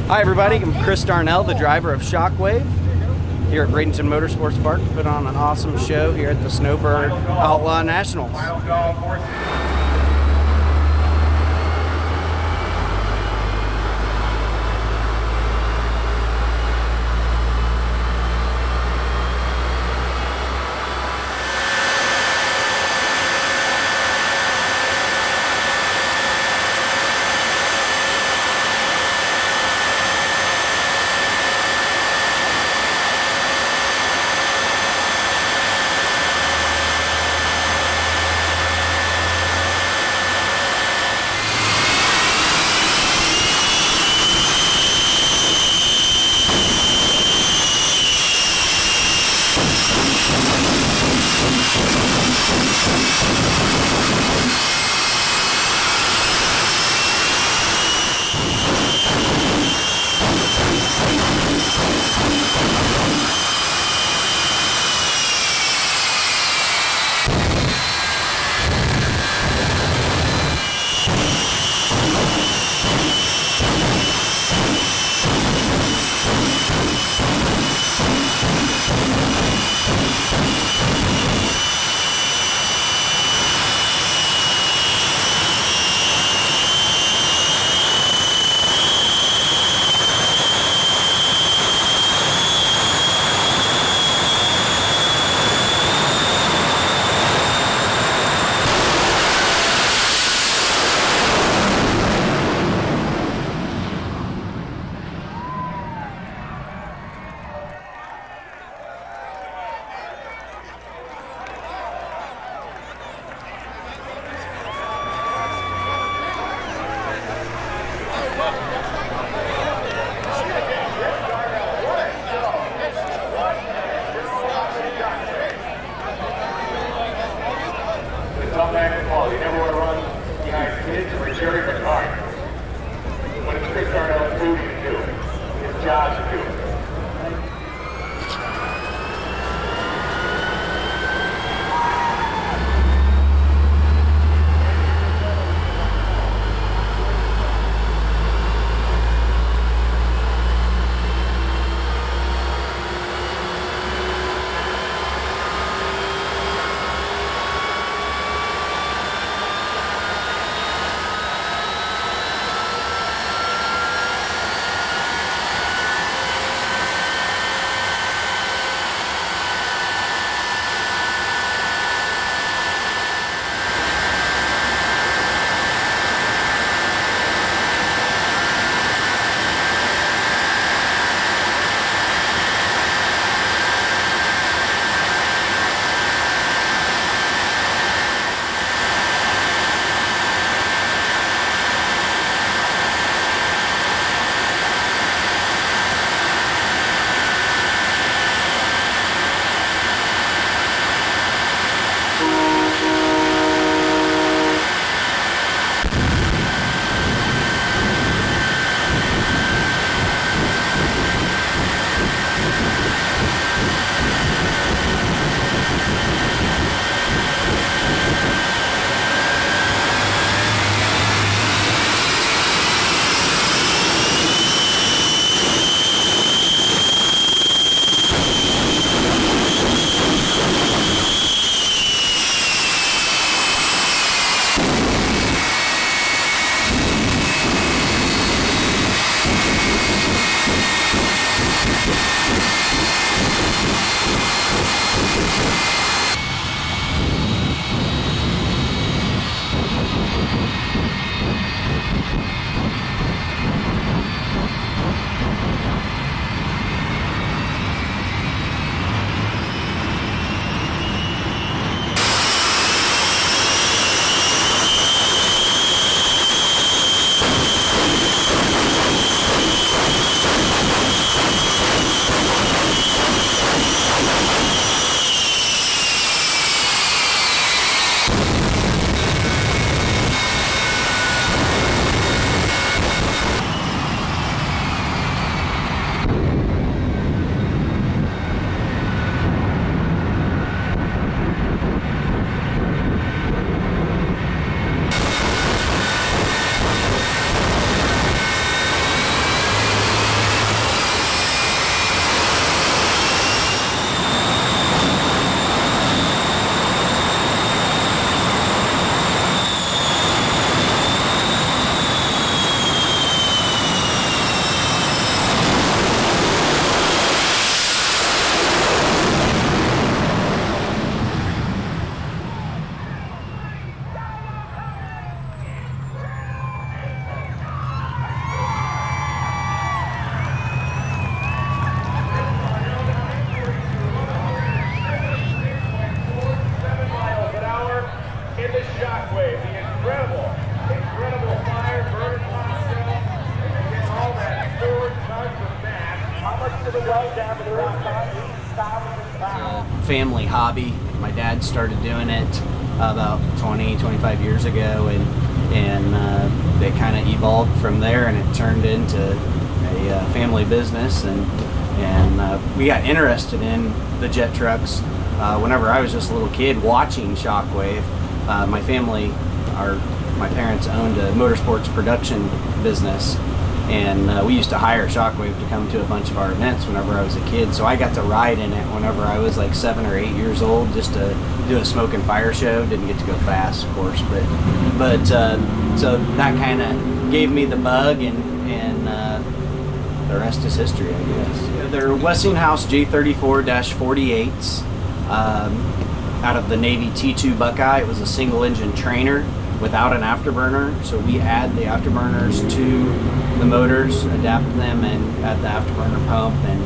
Hi everybody, I'm Chris Darnell, the driver of Shockwave here at Bradenton Motorsports Park. Put on an awesome show here at the Snowbird Outlaw Nationals. You never want to run behind kids or Jerry McFarland. When it's Chris Darnell's duty to do it, his job to do it. family hobby. My dad started doing it about 20-25 years ago, and it kind of evolved from there, and it turned into a family business, and we got interested in the jet trucks whenever I was just a little kid watching Shockwave. My parents owned a motorsports production business, and we used to hire Shockwave to come to a bunch of our events whenever I was a kid. So I got to ride in it whenever I was like 7 or 8 years old, just to do a smoke and fire show. Didn't get to go fast, of course, but so that kind of gave me the bug, and the rest is history, I guess. They're Westinghouse J34-48s out of the Navy T2 Buckeye. It was a single engine trainer without an afterburner, so we add the afterburners to the motors, adapt them, and add the afterburner pump, and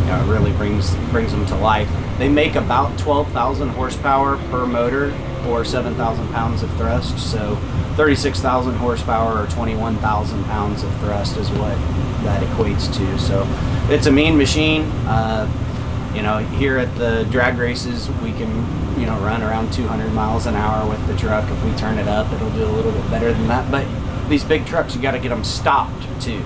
it really brings them to life. They make about 12,000 horsepower per motor, or 7,000 pounds of thrust, so 36,000 horsepower or 21,000 pounds of thrust is what that equates to. So it's a mean machine. Here at the drag races, we can run around 200 miles an hour with the truck. If we turn it up, it'll do a little bit better than that. But these big trucks, you got to get them stopped too.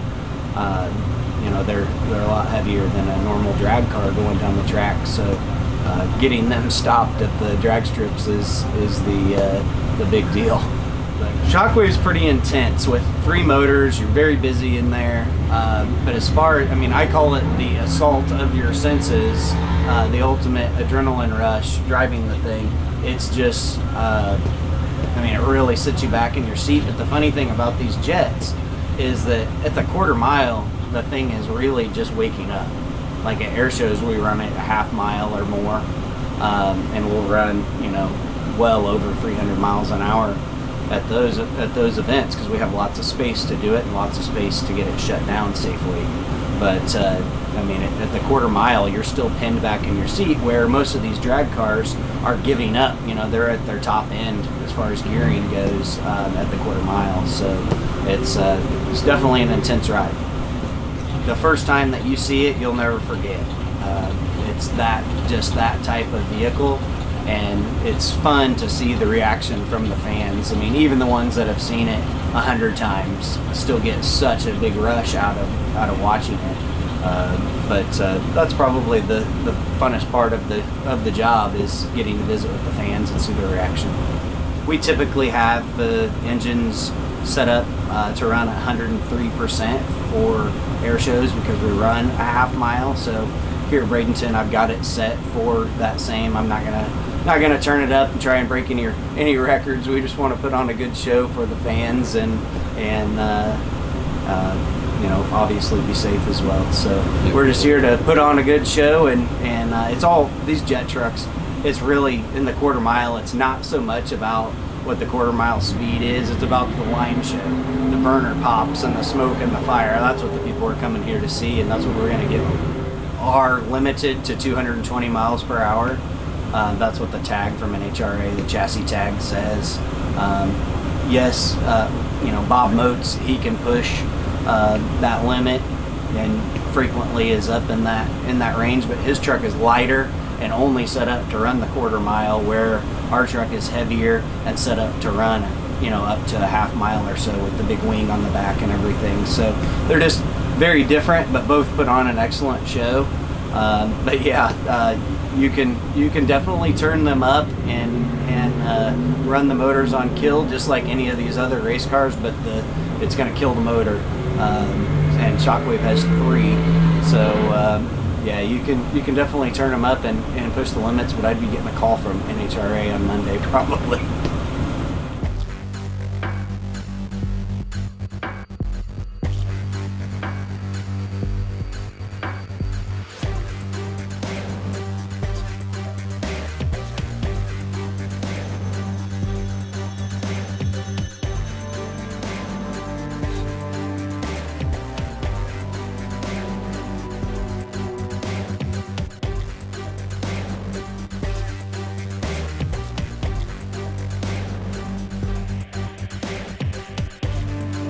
They're a lot heavier than a normal drag car going down the track. So getting them stopped at the drag strips is the big deal. Shockwave's pretty intense with 3 motors. You're very busy in there. But as far as, I call it the assault of your senses, the ultimate adrenaline rush driving the thing. It's just, it really sits you back in your seat. But the funny thing about these jets is that at the quarter mile, the thing is really just waking up. Like at air shows, we run it a half mile or more, and we'll run, well over 300 miles an hour at those events, because we have lots of space to do it and lots of space to get it shut down safely. But at the quarter mile, you're still pinned back in your seat, where most of these drag cars are giving up. They're at their top end as far as gearing goes at the quarter mile. So it's definitely an intense ride. The first time that you see it, you'll never forget. It's just that type of vehicle. And it's fun to see the reaction from the fans. Even the ones that have seen it 100 times still get such a big rush out of watching it. But that's probably the funnest part of the job, is getting to visit with the fans and see their reaction. We typically have the engines set up to run 103% for air shows, because we run a half mile. So here at Bradenton, I've got it set for that same. I'm not gonna turn it up and try and break any records. We just want to put on a good show for the fans, and obviously be safe as well. So we're just here to put on a good show, and it's all these jet trucks. It's really, in the quarter mile, it's not so much about what the quarter mile speed is. It's about the line show, the burner pops and the smoke and the fire. That's what the people are coming here to see, and that's what we're gonna get. Are limited to 220 miles per hour. That's what the tag from NHRA, the chassis tag, says. Yes, Bob Motz, he can push that limit, and frequently is up in that range, but his truck is lighter and only set up to run the quarter mile, where our truck is heavier and set up to run up to a half mile or so, with the big wing on the back and everything. So they're just very different, but both put on an excellent show. But yeah, you can definitely turn them up and run the motors on kill, just like any of these other race cars, but it's going to kill the motor. And Shockwave has 3, so yeah, you can definitely turn them up and push the limits. But I'd be getting a call from NHRA on Monday probably.